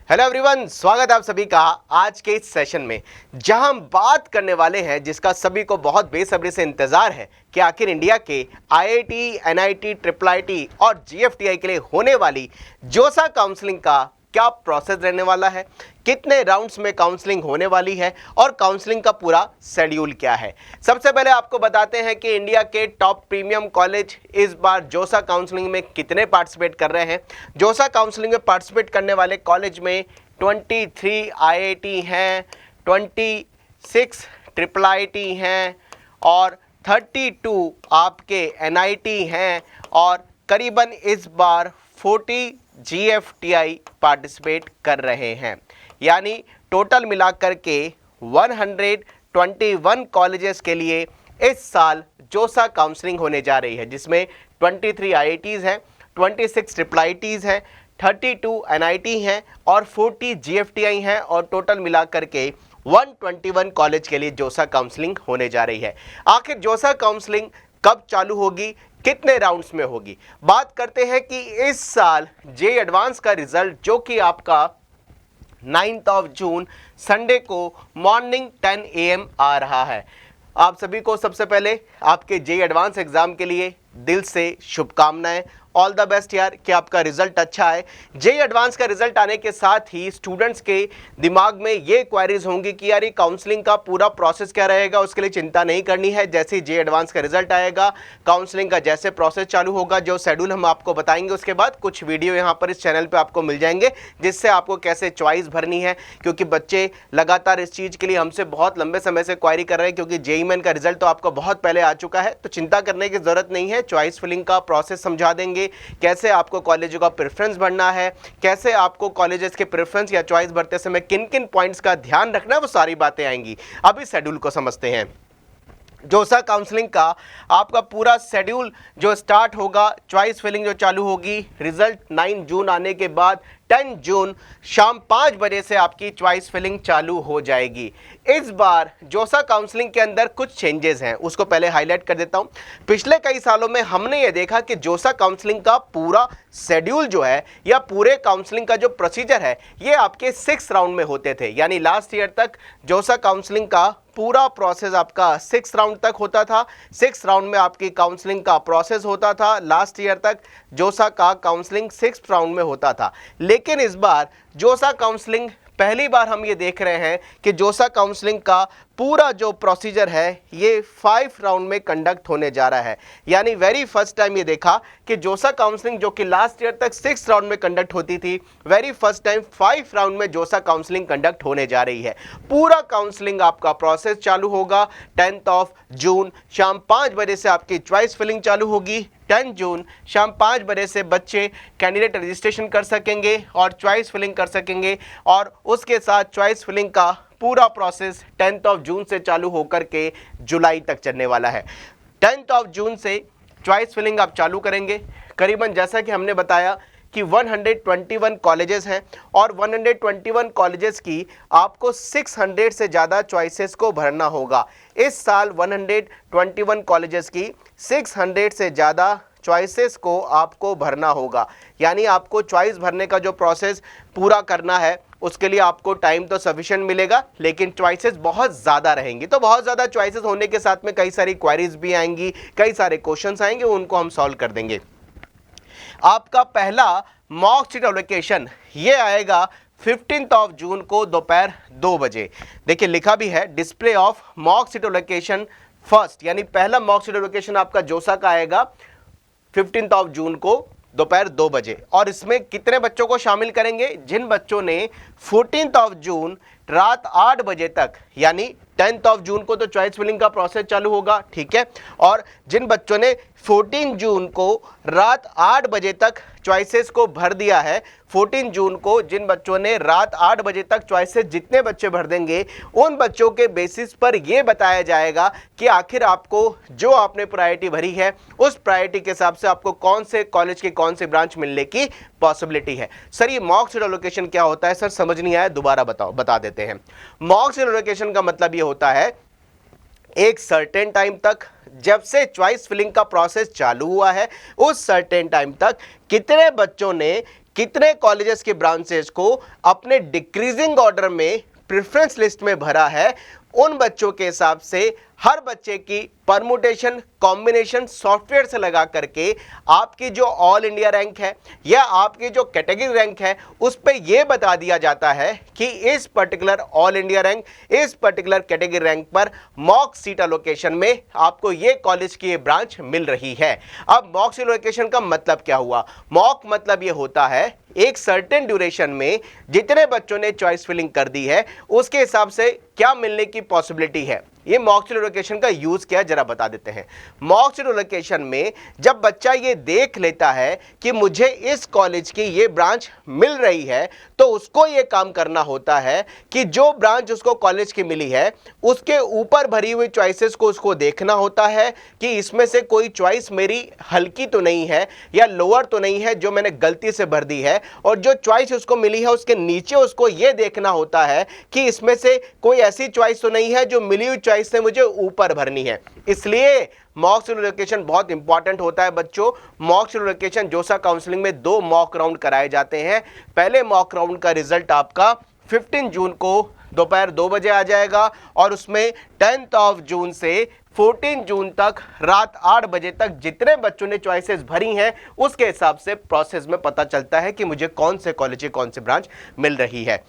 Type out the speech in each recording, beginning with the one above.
Hello everyone, स्वागत है आप सभी का आज के इस सेशन में, जहां हम बात करने वाले हैं जिसका सभी को बहुत बेसब्री से इंतजार है कि आखिर इंडिया के आईआईटी, एनआईटी, ट्रिपल आईटी और जीएफटीआई के लिए होने वाली जोसा काउंसलिंग का क्या प्रोसेस रहने वाला है, कितने राउंड्स में काउंसलिंग होने वाली है और काउंसलिंग का पूरा शेड्यूल क्या है। सबसे पहले आपको बताते हैं कि इंडिया के टॉप प्रीमियम कॉलेज इस बार जोसा काउंसलिंग में कितने पार्टिसिपेट कर रहे हैं। जोसा काउंसलिंग में पार्टिसिपेट करने वाले कॉलेज में 23 आईआईटी हैं, 26 ट्रिपल आईटी हैं और 32 आपके एनआईटी हैं और करीबन इस बार 40 जीएफटीआई पार्टिसिपेट कर रहे हैं। यानी टोटल मिलाकर के 121 कॉलेजेस के लिए इस साल जोसा काउंसलिंग होने जा रही है, जिसमें 23 आईआईटीज़ हैं, 26 ट्रिपल आईटीज़ हैं, 32 एनआईटी हैं और 40 जीएफटीआई हैं और टोटल मिलाकर के 121 कॉलेज के लिए जोसा काउंसलिंग होने जा रही है। आखिर जोसा काउंसलिंग कब चालू होगी, कितने राउंड्स में होगी, बात करते हैं कि इस साल जेईई एडवांस का रिजल्ट जो कि आपका 9 जून संडे को मॉर्निंग 10 AM आ रहा है। आप सभी को सबसे पहले आपके जेईई एडवांस एग्जाम के लिए दिल से शुभकामनाएं। ऑल द बेस्ट यार, कि आपका रिजल्ट अच्छा है। जेईई एडवांस का रिजल्ट आने के साथ ही स्टूडेंट्स के दिमाग में ये क्वेरीज होंगी कि यार ये काउंसलिंग का पूरा प्रोसेस क्या रहेगा। उसके लिए चिंता नहीं करनी है। जैसे ही जेईई एडवांस का रिजल्ट आएगा, काउंसलिंग का जैसे प्रोसेस चालू होगा, जो शेड्यूल हम आपको बताएंगे, उसके बाद कुछ वीडियो यहाँ पर इस चैनल पर आपको मिल जाएंगे जिससे आपको कैसे चॉइस भरनी है। क्योंकि बच्चे लगातार इस चीज़ के लिए हमसे बहुत लंबे समय से क्वेरी कर रहे हैं, क्योंकि जेईई मेन का रिजल्ट तो आपको बहुत पहले आ चुका है, तो चिंता करने की जरूरत नहीं है। चॉइस फिलिंग का प्रोसेस समझा देंगे, कैसे आपको कॉलेजों का प्रेफरेंस भरना है, कैसे आपको कॉलेजेस के प्रेफरेंस या चॉइस भरते समय किन किन पॉइंट्स का ध्यान रखना है, वो सारी बातें आएंगी। अभी शेड्यूल को समझते हैं। जोसा काउंसलिंग का आपका पूरा शेड्यूल जो स्टार्ट होगा, चॉइस फिलिंग जो चालू होगी, रिजल्ट 9 जून आने के बाद 10 जून शाम 5 बजे से आपकी चॉइस फिलिंग चालू हो जाएगी। इस बार जोसा काउंसलिंग के अंदर कुछ चेंजेस हैं, उसको पहले हाईलाइट कर देता हूं। पिछले कई सालों में हमने ये देखा कि जोसा काउंसलिंग का पूरा शेड्यूल जो है या पूरे काउंसलिंग का जो प्रोसीजर है, ये आपके 6 राउंड में होते थे। यानी लास्ट ईयर तक जोसा काउंसलिंग का पूरा प्रोसेस आपका 6 राउंड तक होता था। 6 राउंड में आपकी काउंसलिंग का प्रोसेस होता था। लास्ट ईयर तक जोसा का काउंसलिंग 6 राउंड में होता था। लेकिन इस बार जोसा काउंसलिंग पहली बार हम ये देख रहे हैं कि जोसा काउंसलिंग का पूरा जो प्रोसीजर है ये 5 राउंड में कंडक्ट होने जा रहा है। यानी वेरी फर्स्ट टाइम ये देखा कि जोसा काउंसलिंग जो कि लास्ट ईयर तक 6 राउंड में कंडक्ट होती थी, वेरी फर्स्ट टाइम 5 राउंड में जोसा काउंसलिंग कंडक्ट होने जा रही है। पूरा काउंसलिंग आपका प्रोसेस चालू होगा 10 जून शाम 5 बजे से आपकी चॉइस फिलिंग चालू होगी। 10 जून शाम 5 बजे से बच्चे कैंडिडेट रजिस्ट्रेशन कर सकेंगे और चॉइस फिलिंग कर सकेंगे और उसके साथ चॉइस फिलिंग का पूरा प्रोसेस 10 जून से चालू होकर के जुलाई तक चलने वाला है। 10 जून से चॉइस फिलिंग आप चालू करेंगे। करीबन जैसा कि हमने बताया कि 121 कॉलेजेस हैं और 121 कॉलेजेस की आपको 600 से ज़्यादा चॉइसेस को भरना होगा। इस साल 121 कॉलेजेस की 600 से ज़्यादा चॉइसेस को आपको भरना होगा। यानी आपको चॉइस भरने का जो प्रोसेस पूरा करना है, उसके लिए आपको टाइम तो सफिशिएंट मिलेगा, लेकिन चॉइसेस बहुत ज़्यादा रहेंगी। तो बहुत ज़्यादा चॉइसेस होने के साथ में कई सारी क्वेरीज भी आएंगी, कई सारे क्वेश्चंस आएंगे, उनको हम सॉल्व कर देंगे। आपका पहला मॉक सीट एलोकेशन ये आएगा 15 जून को दोपहर 2 बजे। देखिए लिखा भी है display of mock seat allocation first, यानी पहला मॉक सीट एलोकेशन आपका जोसा का आएगा 15 जून को दोपहर 2 बजे। और इसमें कितने बच्चों को शामिल करेंगे? जिन बच्चों ने 14 जून रात 8 बजे तक, यानी 10 जून को तो चॉइस फिलिंग का प्रोसेस चालू होगा, ठीक है, और जिन बच्चों ने 14 जून को रात 8 बजे तक चॉइसेस को भर दिया है, 14 जून को जिन बच्चों ने रात 8 बजे तक चॉइसेस जितने बच्चे भर देंगे, उन बच्चों के बेसिस पर यह बताया जाएगा कि आखिर आपको जो आपने प्रायोरिटी भरी है उस प्रायोरिटी के हिसाब से आपको कौन से कॉलेज की कौन सी ब्रांच मिलने की पॉसिबिलिटी है। सर ये मॉक सीट एलोकेशन क्या होता है? सर समझ नहीं आया, दोबारा बता देते हैं। मॉक सीट एलोकेशन का मतलब ये होता है एक सर्टेन टाइम तक, जब से चॉइस फिलिंग का प्रोसेस चालू हुआ है उस सर्टेन टाइम तक कितने बच्चों ने कितने कॉलेजेस के ब्रांचेस को अपने डिक्रीजिंग ऑर्डर में प्रेफरेंस लिस्ट में भरा है, उन बच्चों के हिसाब से हर बच्चे की परमुटेशन कॉम्बिनेशन सॉफ्टवेयर से लगा करके आपकी जो ऑल इंडिया रैंक है या आपकी जो कैटेगरी रैंक है उस पे ये बता दिया जाता है कि इस पर्टिकुलर ऑल इंडिया रैंक, इस पर्टिकुलर कैटेगरी रैंक पर मॉक सीट एलोकेशन में आपको ये कॉलेज की ये ब्रांच मिल रही है। अब मॉक सीट एलोकेशन का मतलब क्या हुआ? मॉक मतलब ये होता है एक सर्टेन ड्यूरेशन में जितने बच्चों ने चॉइस फिलिंग कर दी है उसके हिसाब से क्या मिलने की पॉसिबिलिटी है। ये मॉक सीट एलोकेशन का यूज क्या है जरा बता देते हैं। मॉक सीट एलोकेशन में जब बच्चा ये देख लेता है कि मुझे इस कॉलेज की ये ब्रांच मिल रही है तो उसको ये काम करना होता है कि जो ब्रांच उसको कॉलेज की मिली है उसके ऊपर भरी हुई चॉइसेस को उसको देखना होता है कि इसमें से कोई चॉइस मेरी हल्की तो नहीं है या लोअर तो नहीं है जो मैंने गलती से भर दी है, और जो चॉइस उसको मिली है उसके नीचे उसको ये देखना होता है कि इसमें से कोई ऐसी चॉइस तो नहीं है जो मिली हुई चॉइस से मुझे ऊपर भरनी है। इसलिए मॉक सीट एलोकेशन बहुत इंपॉर्टेंट होता है बच्चों। मॉक सीट एलोकेशन जोसा काउंसलिंग में 2 मॉक राउंड कराए जाते हैं। पहले मॉक राउंड का रिजल्ट आपका 15 जून को दोपहर 2 बजे आ जाएगा और उसमें 10 जून से 14 जून तक रात 8 बजे तक जितने बच्चों ने चॉइसेस भरी हैं उसके हिसाब से प्रोसेस में पता चलता है कि मुझे कौन से कॉलेज की कौन सी ब्रांच मिल रही है।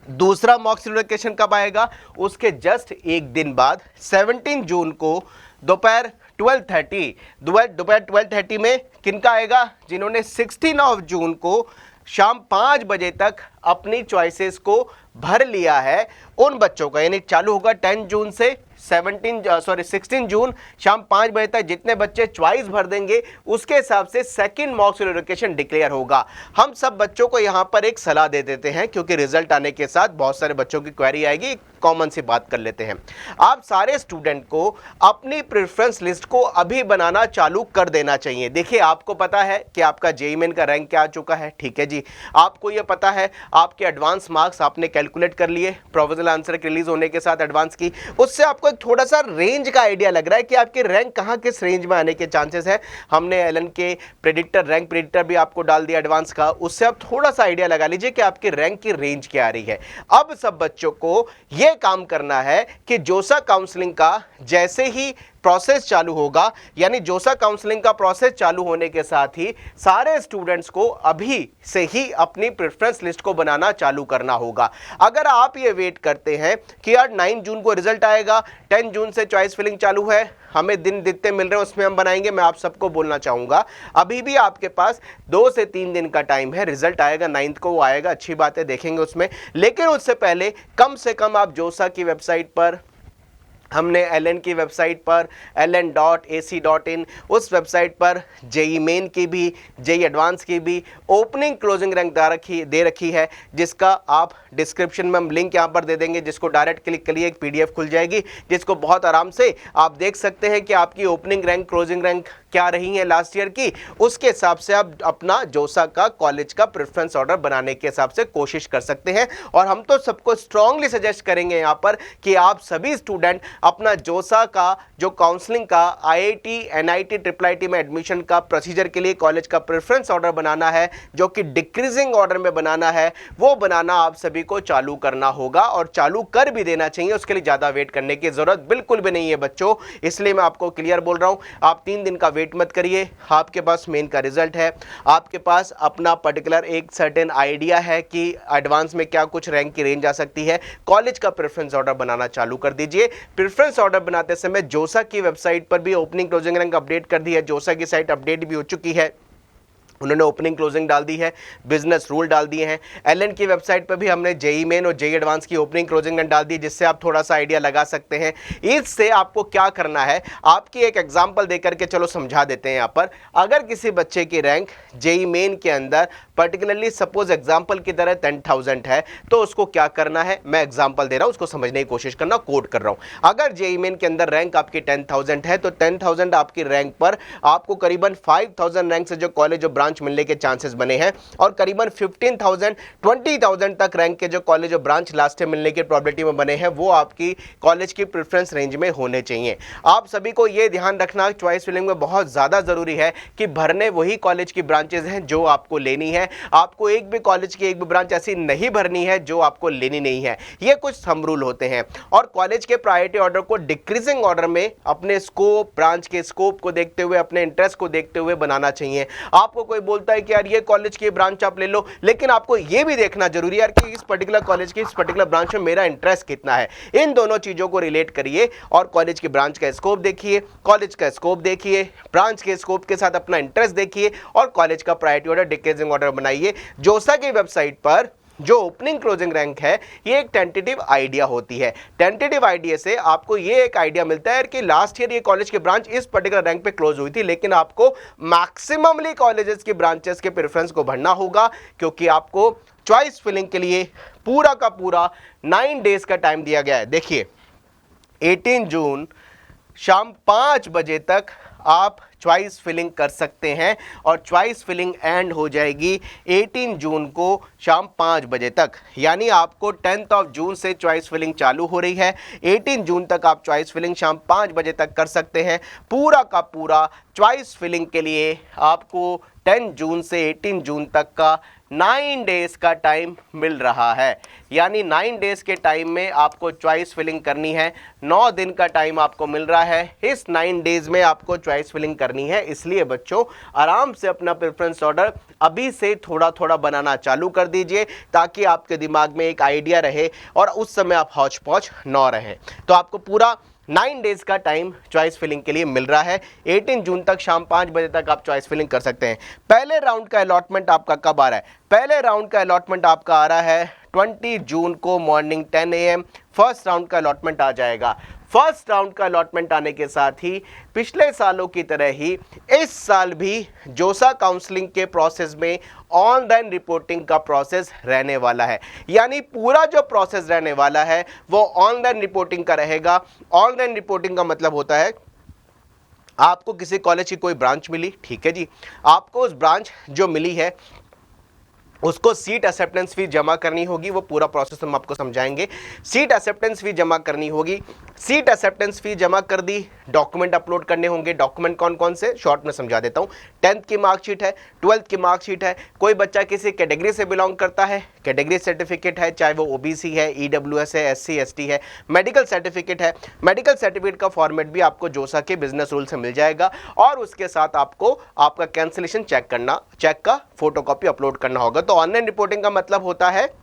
दूसरा मॉक सीट एलोकेशन कब आएगा? उसके जस्ट एक दिन बाद 17 जून को दोपहर 12:30 में किनका आएगा? जिन्होंने 16 जून को शाम 5 बजे तक अपनी चॉइसेस को भर लिया है उन बच्चों का, यानी चालू होगा 10 जून से 16 जून शाम 5 बजे तक जितने बच्चे चॉइस भर देंगे उसके हिसाब से second mock seat allocation declare होगा। हम सब बच्चों को यहां पर एक सलाह दे देते हैं क्योंकि रिजल्ट आने के साथ बहुत सारे बच्चों की क्वेरी आएगी, कॉमन सी बात कर लेते हैं। आप सारे स्टूडेंट को अपनी प्रेफरेंस लिस्ट को अभी बनाना चालू कर देना चाहिए। देखिए आपको पता है कि आपका जेईई मेन का रैंक क्या आ चुका है, ठीक है जी। आपको यह पता है आपके एडवांस मार्क्स आपने कैलकुलेट कर लिए प्रोविजनल आंसर रिलीज होने के साथ एडवांस की, उससे आपको थोड़ा सा रेंज का आइडिया लग रहा है कि आपके रैंक कहां किस रेंज में आने के चांसेस है। हमने एलन के प्रेडिक्टर रैंक प्रेडिक्टर भी आपको डाल दिया एडवांस का, उससे आप थोड़ा सा आइडिया लगा लीजिए कि आपके रैंक की रेंज क्या आ रही है। अब सब बच्चों को यह काम करना है कि जोसा काउंसलिंग का जैसे ही प्रोसेस चालू होगा, यानी जोसा काउंसलिंग का प्रोसेस चालू होने के साथ ही सारे स्टूडेंट्स को अभी से ही अपनी प्रेफरेंस लिस्ट को बनाना चालू करना होगा। अगर आप ये वेट करते हैं कि यार 9 जून को रिजल्ट आएगा, 10 जून से चॉइस फिलिंग चालू है, हमें दिन जितने मिल रहे हैं उसमें हम बनाएंगे, मैं आप सबको बोलना चाहूंगा अभी भी आपके पास 2 से 3 दिन का टाइम है। रिजल्ट आएगा 9 को, वो आएगा, अच्छी बात है, देखेंगे उसमें, लेकिन उससे पहले कम से कम आप जोसा की वेबसाइट पर, हमने एलन की वेबसाइट पर ln.ac.in उस वेबसाइट पर जेईई मेन की भी जेईई एडवांस की भी ओपनिंग क्लोजिंग रैंक दे रखी है, जिसका आप डिस्क्रिप्शन में हम लिंक यहाँ पर दे देंगे, जिसको डायरेक्ट क्लिक करिए एक पीडीएफ खुल जाएगी जिसको बहुत आराम से आप देख सकते हैं कि आपकी ओपनिंग रैंक क्लोजिंग रैंक क्या रही है लास्ट ईयर की। उसके हिसाब से आप अपना जोसा का कॉलेज का प्रेफरेंस ऑर्डर बनाने के हिसाब से कोशिश कर सकते हैं। और हम तो सबको स्ट्रांगली सजेस्ट करेंगे यहाँ पर कि आप सभी स्टूडेंट अपना जोसा का जो काउंसलिंग का आईआईटी एनआईटी ट्रिपल आईटी में एडमिशन का प्रोसीजर के लिए कॉलेज का प्रेफरेंस ऑर्डर बनाना है, जो कि डिक्रीजिंग ऑर्डर में बनाना है, वो बनाना आप सभी को चालू करना होगा और चालू कर भी देना चाहिए। उसके लिए ज़्यादा वेट करने की ज़रूरत बिल्कुल भी नहीं है बच्चों, इसलिए मैं आपको क्लियर बोल रहा हूँ, आप 3 दिन का वेट मत करिए। आपके पास मेन का रिजल्ट है, आपके पास अपना पर्टिकुलर एक सर्टेन आइडिया है कि एडवांस में क्या कुछ रैंक की रेंज आ सकती है, कॉलेज का प्रेफरेंस ऑर्डर बनाना चालू कर दीजिए। प्रेफरेंस ऑर्डर बनाते समय जोसा की वेबसाइट पर भी ओपनिंग क्लोजिंग रैंक अपडेट कर दी है, जोसा की साइट अपडेट भी हो चुकी है, उन्होंने ओपनिंग क्लोजिंग डाल दी है, बिजनेस रूल डाल दिए हैं। एलन की वेबसाइट पर भी हमने जेईई मेन और जेईई एडवांस की ओपनिंग क्लोजिंग डाल दी, जिससे आप थोड़ा सा आइडिया लगा सकते हैं। इससे आपको क्या करना है, आपकी एक एग्जांपल देकर के चलो समझा देते हैं यहाँ पर। अगर किसी बच्चे की रैंक जेईई मेन के अंदर पर्टिकुलरली सपोज एग्जाम्पल की तरह 10,000 है, तो उसको क्या करना है, मैं एग्जाम्पल दे रहा हूँ, उसको समझने की कोशिश करना, कोड कर रहा हूँ। अगर जेईई मेन के अंदर रैंक आपकी 10,000 है तो 10,000 आपकी रैंक पर आपको करीबन 5,000 रैंक से जो कॉलेज ब्रांच मिलने के चांसेस बने हैं और करीबन 15,000 20,000 तक रैंक के जो कॉलेज और ब्रांच लास्ट टाइम मिलने की प्रोबेबिलिटी में बने हैं, वो आपकी कॉलेज की प्रेफरेंस रेंज में होने चाहिए। आप सभी को यह ध्यान रखना चॉइस फिलिंग में बहुत ज्यादा जरूरी है कि भरने वही कॉलेज की ब्रांचेस हैं जो आपको लेनी है। है, आपको एक भी कॉलेज की एक भी ब्रांच ऐसी नहीं भरनी है जो आपको लेनी नहीं है। ये कुछ थंब रूल होते हैं और कॉलेज के प्रायोरिटी ऑर्डर को डिक्रीजिंग ऑर्डर में अपने स्कोप, ब्रांच के स्कोप को देखते हुए, अपने इंटरेस्ट को देखते हुए बनाना चाहिए। आपको कोई बोलता है कि यार ये कॉलेज की ब्रांच आप ले लो, लेकिन आपको ये भी देखना जरूरी है यार कि इस पर्टिकुलर कॉलेज की, इस पर्टिकुलर ब्रांच में मेरा इंटरेस्ट कितना है। इन दोनों चीजों को रिलेट करिए और कॉलेज की ब्रांच का स्कोप देखिए, कॉलेज का स्कोप देखिए, ब्रांच के स्कोप के साथ अपना इंटरेस्ट देखिए और कॉलेज का प्रायोरिटी ऑर्डर, डिक्रीजिंग ऑर्डर बनाइए। जोसा की वेबसाइट पर जो ओपनिंग क्लोजिंग रैंक है ये एक टेंटेटिव आइडिया होती है। टेंटेटिव आइडिया से आपको ये एक आइडिया मिलता है कि लास्ट ईयर ये कॉलेज की ब्रांच इस पर्टिकुलर रैंक पे क्लोज हुई थी, लेकिन आपको मैक्सिममली कॉलेजेस की ब्रांचेस के प्रेफरेंस को भरना होगा, क्योंकि आपको चॉइस फिलिंग के लिए पूरा का पूरा 9 डेज का टाइम दिया गया है। देखिए 18 जून शाम 5 बजे तक आप चॉइस फिलिंग कर सकते हैं और चॉइस फिलिंग एंड हो जाएगी 18 जून को शाम 5 बजे तक। यानी आपको 10 जून से चॉइस फिलिंग चालू हो रही है, 18 जून तक आप चॉइस फिलिंग शाम 5 बजे तक कर सकते हैं। पूरा का पूरा चॉइस फिलिंग के लिए आपको 10 जून से 18 जून तक का 9 डेज का टाइम मिल रहा है। यानी 9 डेज के टाइम में आपको चॉइस फिलिंग करनी है। 9 दिन का टाइम आपको मिल रहा है, इस 9 डेज में आपको चॉइस फिलिंग करनी है। इसलिए बच्चों आराम से अपना प्रेफरेंस ऑर्डर अभी से थोड़ा थोड़ा बनाना चालू कर दीजिए, ताकि आपके दिमाग में एक आइडिया रहे और उस समय आप हौच पौच न रहें। तो आपको पूरा 9 डेज का टाइम चॉइस फिलिंग के लिए मिल रहा है। 18 जून तक शाम 5 बजे तक आप चॉइस फिलिंग कर सकते हैं। पहले राउंड का अलॉटमेंट आपका कब आ रहा है? पहले राउंड का अलॉटमेंट आपका आ रहा है 20 जून को मॉर्निंग 10 AM फर्स्ट राउंड का अलॉटमेंट आ जाएगा। फर्स्ट राउंड का अलॉटमेंट आने के साथ ही पिछले सालों की तरह ही इस साल भी जोसा काउंसलिंग के प्रोसेस में ऑनलाइन रिपोर्टिंग का प्रोसेस रहने वाला है। यानी पूरा जो प्रोसेस रहने वाला है वो ऑनलाइन रिपोर्टिंग का रहेगा। ऑनलाइन रिपोर्टिंग का मतलब होता है आपको किसी कॉलेज की कोई ब्रांच मिली, ठीक है जी, आपको उस ब्रांच जो मिली है उसको सीट एक्सेप्टेंस फीस जमा करनी होगी। वो पूरा प्रोसेस हम आपको समझाएंगे। सीट एक्सेप्टेंस फीस जमा करनी होगी। सीट एक्सेप्टेंस फीस जमा कर दी, डॉक्यूमेंट अपलोड करने होंगे। डॉक्यूमेंट कौन कौन से, शॉर्ट में समझा देता हूँ। 10th की मार्कशीट है, 12th की मार्कशीट है, कोई बच्चा किसी कैटेगरी से बिलोंग करता है, कैटेगरी सर्टिफिकेट है, चाहे वो OBC है, EWS है, SC ST है, मेडिकल सर्टिफिकेट है। मेडिकल सर्टिफिकेट का फॉर्मेट भी आपको जोसा के बिजनेस रूल से मिल जाएगा और उसके साथ आपको आपका कैंसिलेशन चेक का फोटोकॉपी अपलोड करना होगा। तो ऑनलाइन रिपोर्टिंग का मतलब होता है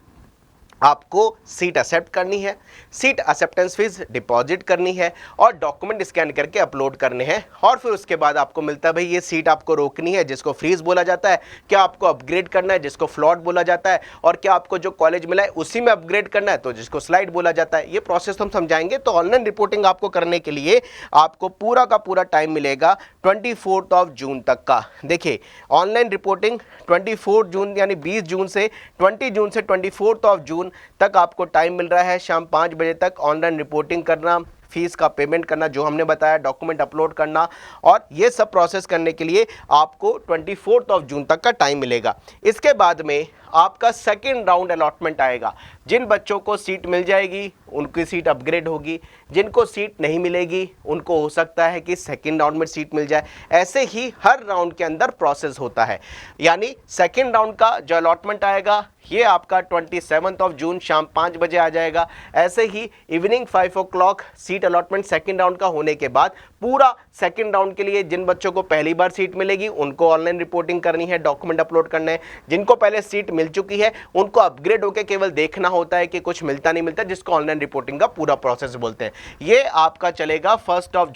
आपको सीट एक्सेप्ट करनी है, सीट एक्सेप्टेंस फीस डिपॉजिट करनी है और डॉक्यूमेंट स्कैन करके अपलोड करने हैं। और फिर उसके बाद आपको मिलता है भाई ये सीट आपको रोकनी है, जिसको फ्रीज बोला जाता है, क्या आपको अपग्रेड करना है, जिसको फ्लॉट बोला जाता है, और क्या आपको जो कॉलेज मिला है उसी में अपग्रेड करना है, तो जिसको स्लाइड बोला जाता है। ये प्रोसेस हम समझाएंगे। तो ऑनलाइन रिपोर्टिंग आपको करने के लिए आपको पूरा का पूरा टाइम मिलेगा 24 जून तक का। देखिए ऑनलाइन रिपोर्टिंग 24 जून यानी 20 जून से 20 जून से 24 जून तक आपको टाइम मिल रहा है। शाम 5 बजे तक ऑनलाइन रिपोर्टिंग करना, फीस का पेमेंट करना जो हमने बताया, डॉक्यूमेंट अपलोड करना, और ये सब प्रोसेस करने के लिए आपको 24 जून तक का टाइम मिलेगा। इसके बाद में आपका सेकेंड राउंड अलॉटमेंट आएगा। जिन बच्चों को सीट मिल जाएगी उनकी सीट अपग्रेड होगी, जिनको सीट नहीं मिलेगी उनको हो सकता है कि सेकेंड राउंड में सीट मिल जाए। ऐसे ही हर राउंड के अंदर प्रोसेस होता है। यानी सेकेंड राउंड का जो अलॉटमेंट आएगा ये आपका 27 जून शाम 5 बजे आ जाएगा। ऐसे ही evening 5 o'clock seat allotment second round का होने के बाद पूरा सेकेंड राउंड के लिए जिन बच्चों को पहली बार सीट मिलेगी उनको ऑनलाइन रिपोर्टिंग करनी है, डॉक्यूमेंट अपलोड करने हैं। जिनको पहले सीट मिल चुकी है उनको अपग्रेड होकर केवल देखना होता है कि कुछ मिलता नहीं मिलता, जिसको ऑनलाइन रिपोर्टिंग का पूरा प्रोसेस बोलते हैं। ये आपका चलेगा 1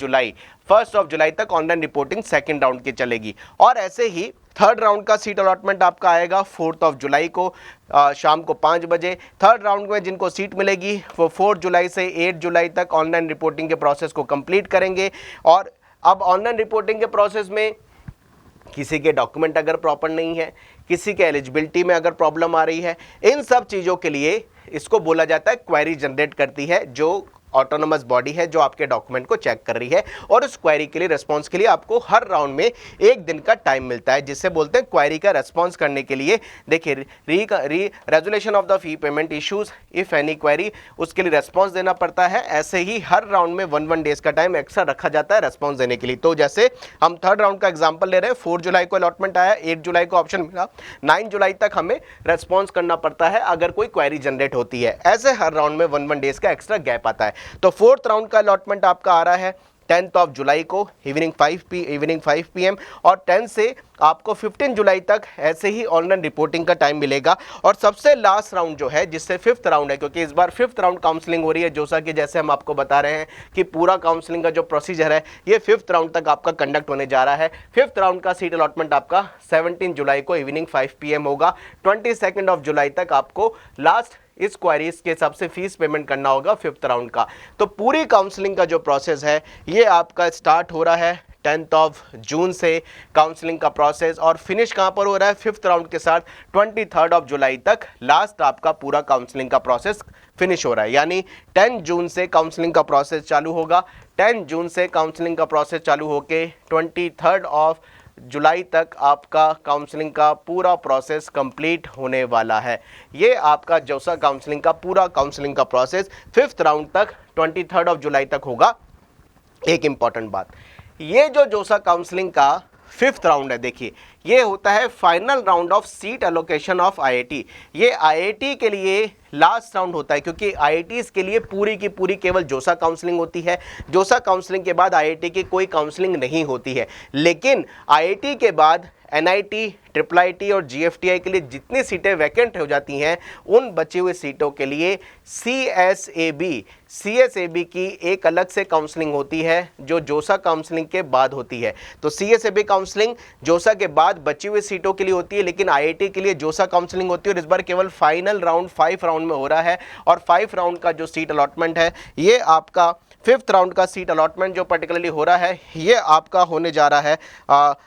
जुलाई तक ऑनलाइन रिपोर्टिंग सेकेंड राउंड की चलेगी। और ऐसे ही थर्ड राउंड का सीट अलॉटमेंट आपका आएगा 4 जुलाई को शाम को 5 बजे। थर्ड राउंड में जिनको सीट मिलेगी वो 4 जुलाई से 8 जुलाई तक ऑनलाइन रिपोर्टिंग के प्रोसेस को कंप्लीट करेंगे। और अब ऑनलाइन रिपोर्टिंग के प्रोसेस में किसी के डॉक्यूमेंट अगर प्रॉपर नहीं है, किसी के एलिजिबिलिटी में अगर प्रॉब्लम आ रही है, इन सब चीज़ों के लिए इसको बोला जाता है क्वेरी जनरेट करती है जो ऑटोनोमस बॉडी है जो आपके डॉक्यूमेंट को चेक कर रही है और उस क्वेरी के लिए रिस्पॉन्स के लिए आपको हर राउंड में 1 दिन का टाइम मिलता है, जिससे बोलते हैं क्वेरी का रिस्पॉन्स करने के लिए। देखिए resolution of the fee payment issues if any query, उसके लिए रिस्पॉन्स देना पड़ता है। ऐसे ही हर राउंड में 1 डेज का टाइम एक्स्ट्रा रखा जाता है रिस्पॉन्स देने के लिए। तो जैसे हम थर्ड राउंड का एग्जाम्पल ले रहे हैं, 4 जुलाई को अलॉटमेंट आया, 8 जुलाई को ऑप्शन मिला, 9 जुलाई तक हमें रेस्पॉन्स करना पड़ता है अगर कोई क्वेरी जनरेट होती है। ऐसे हर राउंड में 1 डेज का एक्स्ट्रा गैप आता है। तो फोर्थ राउंड का अलॉटमेंट आपका आ रहा है 10th ऑफ जुलाई को इवनिंग 5 PM और 10 से आपको 15 जुलाई तक ऐसे ही ऑनलाइन रिपोर्टिंग का टाइम मिलेगा। और सबसे लास्ट राउंड जो है, जिससे 5th राउंड है, क्योंकि इस बार 5th राउंड काउंसलिंग हो रही है जोसा की, जैसे हम आपको बता रहे हैं कि पूरा काउंसलिंग का जो प्रोसीजर है ये 5th राउंड तक आपका कंडक्ट होने जा रहा है। 5th राउंड का सीट अलॉटमेंट आपका 17 जुलाई को इवनिंग 5 PM होगा। 22 ऑफ जुलाई तक आपको लास्ट इस क्वेरीज के हिसाब से फीस पेमेंट करना होगा 5th राउंड का। तो पूरी काउंसलिंग का जो प्रोसेस है ये आपका स्टार्ट हो रहा है 10th ऑफ जून से काउंसलिंग का प्रोसेस, और फिनिश कहां पर हो रहा है 5th राउंड के साथ 23 ऑफ जुलाई तक लास्ट आपका पूरा काउंसलिंग का प्रोसेस फिनिश हो रहा है। यानी 10 जून से काउंसलिंग का प्रोसेस चालू होगा, 10 जून से काउंसलिंग का प्रोसेस चालू होके 23 ऑफ जुलाई तक आपका काउंसलिंग का पूरा प्रोसेस कंप्लीट होने वाला है। ये आपका जोसा काउंसलिंग का पूरा काउंसलिंग का प्रोसेस 5th राउंड तक 23 ऑफ जुलाई तक होगा। एक इंपॉर्टेंट बात, ये जो जोसा काउंसलिंग का 5th राउंड है, देखिए ये होता है final round of seat allocation of IIT। ये IIT के लिए लास्ट राउंड होता है, क्योंकि IITs के लिए पूरी की पूरी केवल जोसा काउंसलिंग होती है। जोसा काउंसलिंग के बाद IIT की कोई काउंसलिंग नहीं होती है। लेकिन IIT के बाद NIT, IIIT और GFTI के लिए जितनी सीटें वैकेंट हो जाती हैं, उन बची हुई सीटों के लिए CSAB की एक अलग से काउंसलिंग होती है जो जोसा काउंसलिंग के बाद होती है। तो CSAB काउंसलिंग जोसा के बाद बची हुई सीटों के लिए होती है, लेकिन IIT के लिए जोसा काउंसलिंग होती है। और इस बार केवल फाइनल राउंड 5 राउंड में हो रहा है, और 5 राउंड का जो सीट अलॉटमेंट है ये आपका 5th राउंड का सीट अलॉटमेंट जो पर्टिकुलरली हो रहा है ये आपका होने जा रहा है।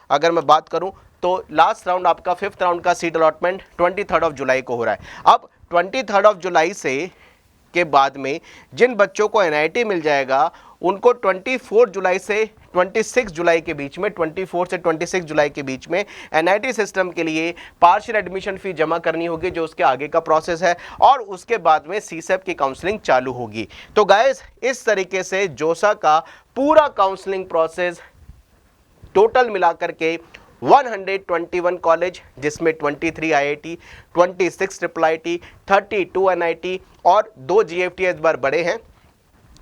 अगर मैं बात करूं तो लास्ट राउंड आपका 5th राउंड का सीट अलॉटमेंट 23 ऑफ जुलाई को हो रहा है। अब 23 ऑफ जुलाई से के बाद में जिन बच्चों को NIT मिल जाएगा उनको 24 जुलाई से 26 जुलाई के बीच में, 24 से 26 जुलाई के बीच में NIT सिस्टम के लिए पार्शियल एडमिशन फी जमा करनी होगी, जो उसके आगे का प्रोसेस है, और उसके बाद में CSAB की काउंसलिंग चालू होगी। तो गाइस इस तरीके से जोसा का पूरा काउंसलिंग प्रोसेस टोटल मिलाकर के 121 कॉलेज, जिसमें 23 IIT, 26 IIIT, 32 NIT और 2 GFTI इस बार बड़े हैं,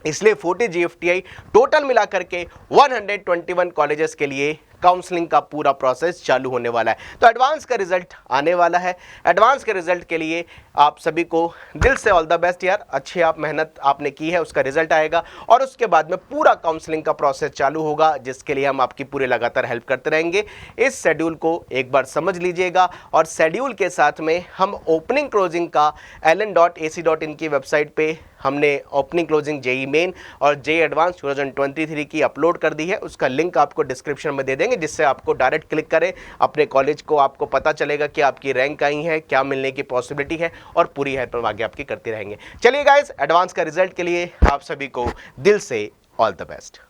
इसलिए 40 GFTI, टोटल मिलाकर के 121 कॉलेजेस के लिए काउंसलिंग का पूरा प्रोसेस चालू होने वाला है। तो एडवांस का रिजल्ट आने वाला है। एडवांस के रिजल्ट के लिए आप सभी को दिल से ऑल द बेस्ट यार। अच्छी आप मेहनत आपने की है, उसका रिजल्ट आएगा और उसके बाद में पूरा काउंसलिंग का प्रोसेस चालू होगा, जिसके लिए हम आपकी पूरे लगातार हेल्प करते रहेंगे। इस शेड्यूल को एक बार समझ लीजिएगा, और शेड्यूल के साथ में हम ओपनिंग क्लोजिंग का allen.ac.in की वेबसाइट पे हमने ओपनिंग क्लोजिंग JEE मेन और JEE एडवांस 2023 की अपलोड कर दी है। उसका लिंक आपको डिस्क्रिप्शन में दे देंगे, जिससे आपको डायरेक्ट क्लिक करें अपने कॉलेज को, आपको पता चलेगा कि आपकी रैंक आई है, क्या मिलने की पॉसिबिलिटी है, और पूरी हेल्प हम आगे आपकी करते रहेंगे। चलिए गाइस, एडवांस का रिजल्ट के लिए आप सभी को दिल से ऑल द बेस्ट।